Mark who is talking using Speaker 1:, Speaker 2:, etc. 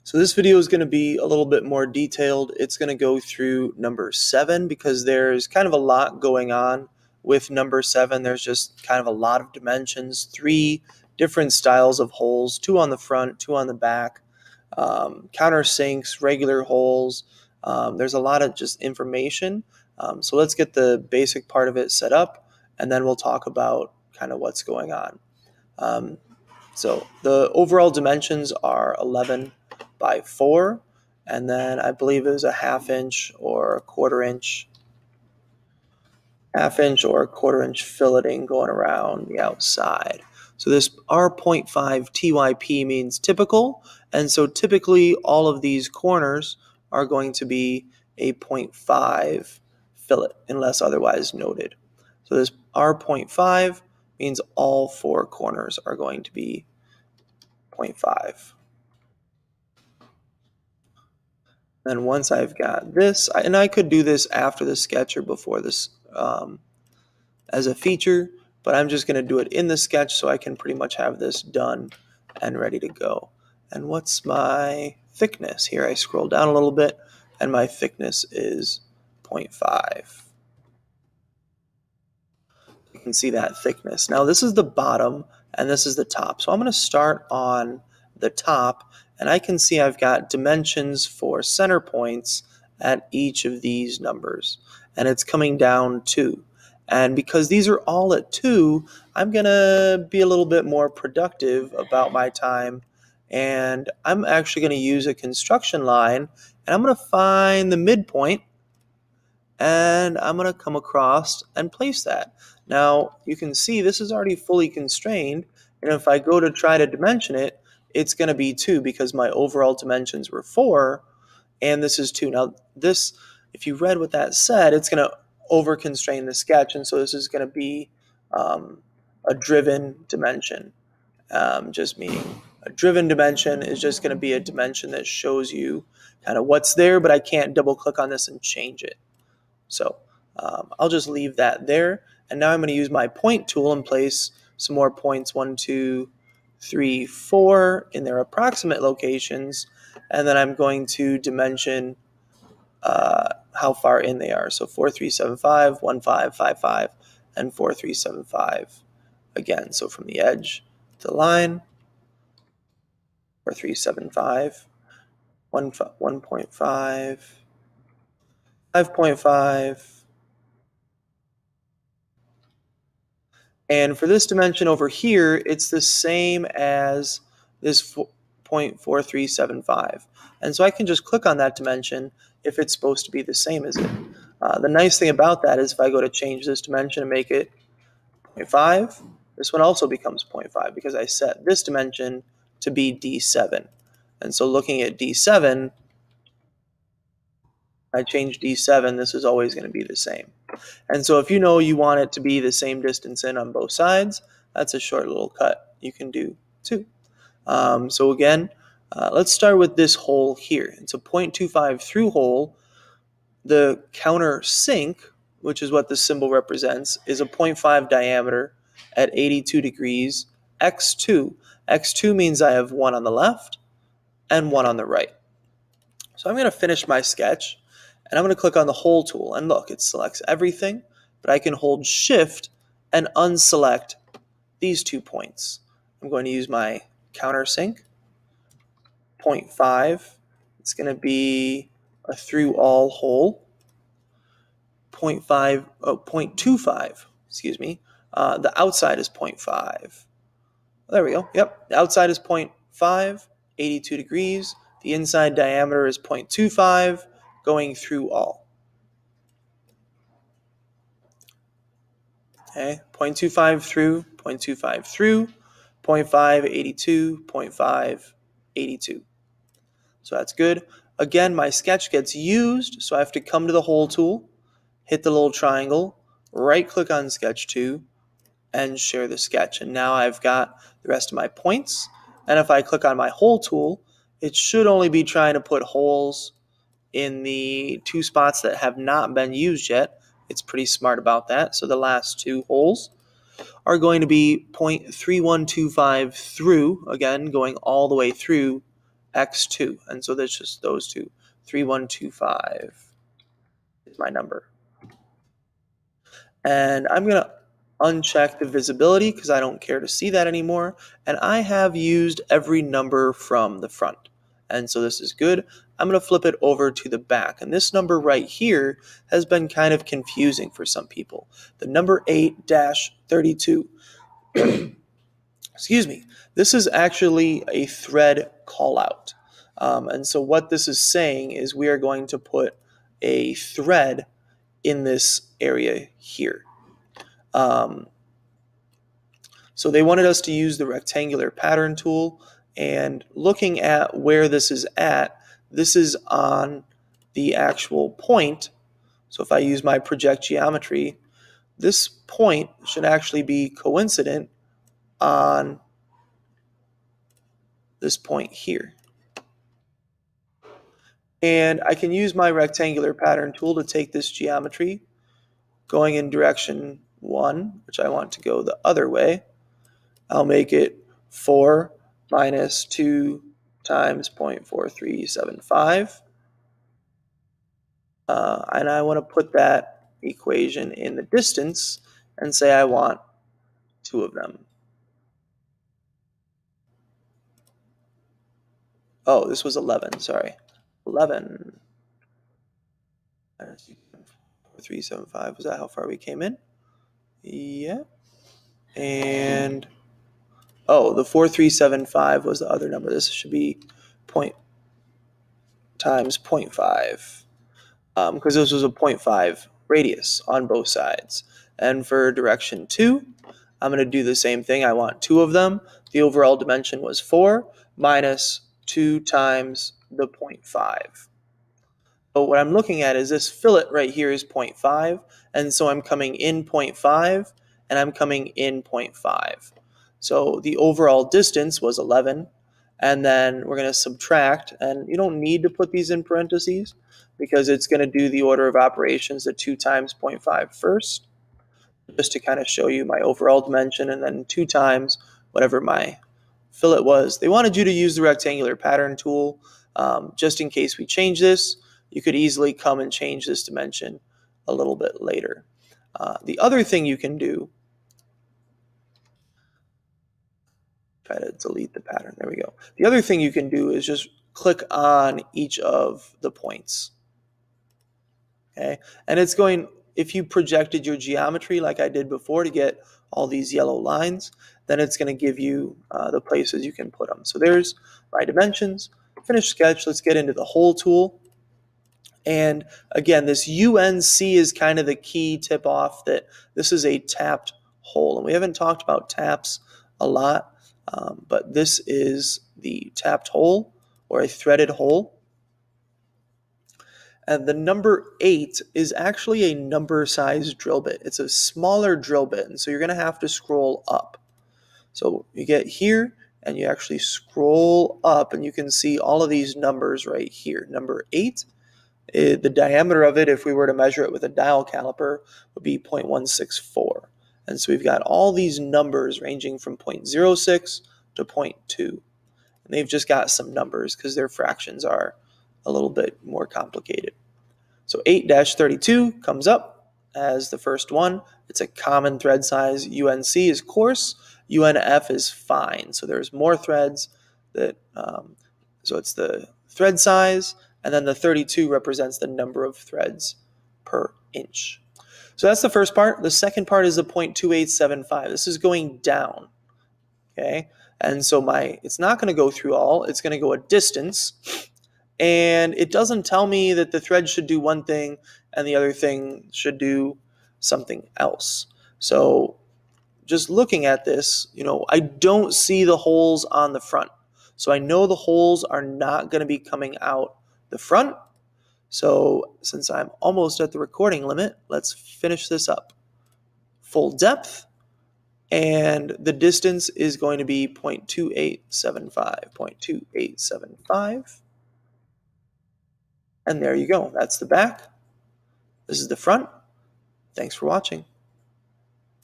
Speaker 1: So this video is going to be a little bit more detailed. It's going to go through number 7 because there's kind of a lot going on with number 7. There's just kind of a lot of dimensions, 3 different styles of holes, 2 on the front, 2 on the back, countersinks, regular holes. There's a lot of just information. So let's get the basic part of it set up, and then we'll talk about kind of what's going on. So the overall dimensions are 11 by 4, and then I believe it was a half inch or a quarter inch filleting going around the outside. So this R.5 TYP means typical, and so typically all of these corners are going to be a 0.5 fillet unless otherwise noted. So this R.5 means all 4 corners are going to be 0.5. And once I've got this, and I could do this after the sketch or before this as a feature, but I'm just going to do it in the sketch so I can pretty much have this done and ready to go. And what's my thickness? Here I scroll down a little bit, and my thickness is 0.5. You can see that thickness. Now this is the bottom, and this is the top. So I'm going to start on the top, and I can see I've got dimensions for center points at each of these numbers, and it's coming down 2. And because these are all at 2, I'm going to be a little bit more productive about my time, and I'm actually going to use a construction line, and I'm going to find the midpoint, and I'm going to come across and place that. Now, you can see this is already fully constrained, and if I go to try to dimension it, it's going to be 2 because my overall dimensions were 4, and this is 2. Now, this, if you read what that said, it's going to over-constrain the sketch, and so this is going to be a driven dimension. Just meaning a driven dimension is just going to be a dimension that shows you kind of what's there, but I can't double-click on this and change it. So I'll just leave that there. And now I'm going to use my point tool and place some more points, 1, 2, 3, 4 in their approximate locations. And then I'm going to dimension how far in they are. So 4, 3, 7, 5, 1, 5, 5, 5, and 4, 3, 7, 5 again. So from the edge to the line, 4, 3, 7, 5, 1.5, 5.5, and for this dimension over here, it's the same as this 0.4375. And so I can just click on that dimension if it's supposed to be the same as it. The nice thing about that is if I go to change this dimension and make it 0.5, this one also becomes 0.5 because I set this dimension to be D7. And so looking at D7, I change D7, this is always going to be the same. And so if you know you want it to be the same distance in on both sides, that's a short little cut you can do too. So again, let's start with this hole here. It's a 0.25 through hole. The counter sink, which is what the symbol represents, is a 0.5 diameter at 82 degrees, x2. x2 means I have 1 on the left and 1 on the right. So I'm going to finish my sketch, and I'm going to click on the hole tool. And look, it selects everything, but I can hold shift and unselect these 2 points. I'm going to use my countersink, 0.5. It's going to be a through all hole, 0.25, excuse me. The outside is 0.5. There we go. Yep, the outside is 0.5, 82 degrees. The inside diameter is 0.25, going through all. Okay, 0.25 through, 0.25 through, 0.5, 82, 0.5, 82. So that's good. Again, my sketch gets used, so I have to come to the hole tool, hit the little triangle, right-click on Sketch 2, and share the sketch. And now I've got the rest of my points. And if I click on my hole tool, it should only be trying to put holes in the 2 spots that have not been used yet. It's pretty smart about that. So the last 2 holes are going to be 0.3125 through, again, going all the way through x2. And so that's just those two. 3125 is my number. And I'm going to uncheck the visibility because I don't care to see that anymore. And I have used every number from the front. And so this is good. I'm going to flip it over to the back. And this number right here has been kind of confusing for some people. The number 8-32. Excuse me. This is actually a thread callout. And so what this is saying is we are going to put a thread in this area here. So they wanted us to use the rectangular pattern tool, and looking at where this is on the actual point. So if I use my project geometry, this point should actually be coincident on this point here. And I can use my rectangular pattern tool to take this geometry going in direction 1, which I want to go the other way. I'll make it 4 minus 2 times 0.4375. And I want to put that equation in the distance and say I want 2 of them. Oh, this was 11, sorry. 11 minus 0.4375, was that how far we came in? Yeah. And, oh, the 4375 was the other number. This should be point times 0.5. Because this was a 0.5 radius on both sides. And for direction 2, I'm going to do the same thing. I want 2 of them. The overall dimension was 4 minus 2 times the 0.5. So what I'm looking at is this fillet right here is 0.5, and so I'm coming in 0.5, and I'm coming in 0.5. So the overall distance was 11, and then we're going to subtract, and you don't need to put these in parentheses because it's going to do the order of operations at 2 times 0.5 first, just to kind of show you my overall dimension, and then 2 times whatever my fillet was. They wanted you to use the rectangular pattern tool just in case we change this. You could easily come and change this dimension a little bit later. The other thing you can do, try to delete the pattern, there we go. The other thing you can do is just click on each of the points. Okay, and it's going, if you projected your geometry like I did before to get all these yellow lines, then it's going to give you the places you can put them. So there's my dimensions. Finish sketch. Let's get into the hole tool. And again, this UNC is kind of the key tip off that this is a tapped hole. And we haven't talked about taps a lot, but this is the tapped hole or a threaded hole. And the number 8 is actually a number size drill bit. It's a smaller drill bit, and so you're going to have to scroll up. So you get here, and you actually scroll up, and you can see all of these numbers right here. Number 8. The diameter of it, if we were to measure it with a dial caliper, would be 0.164. And so we've got all these numbers ranging from 0.06 to 0.2. And they've just got some numbers because their fractions are a little bit more complicated. So 8-32 comes up as the first one. It's a common thread size. UNC is coarse. UNF is fine. So there's more threads that, so it's the thread size. And then the 32 represents the number of threads per inch. So that's the first part. The second part is the 0.2875. This is going down, okay? And so it's not going to go through all. It's going to go a distance. And it doesn't tell me that the thread should do one thing and the other thing should do something else. So just looking at this, I don't see the holes on the front. So I know the holes are not going to be coming out the front. So since I'm almost at the recording limit, let's finish this up. Full depth, and the distance is going to be 0.2875, 0.2875. And there you go. That's the back. This is the front. Thanks for watching.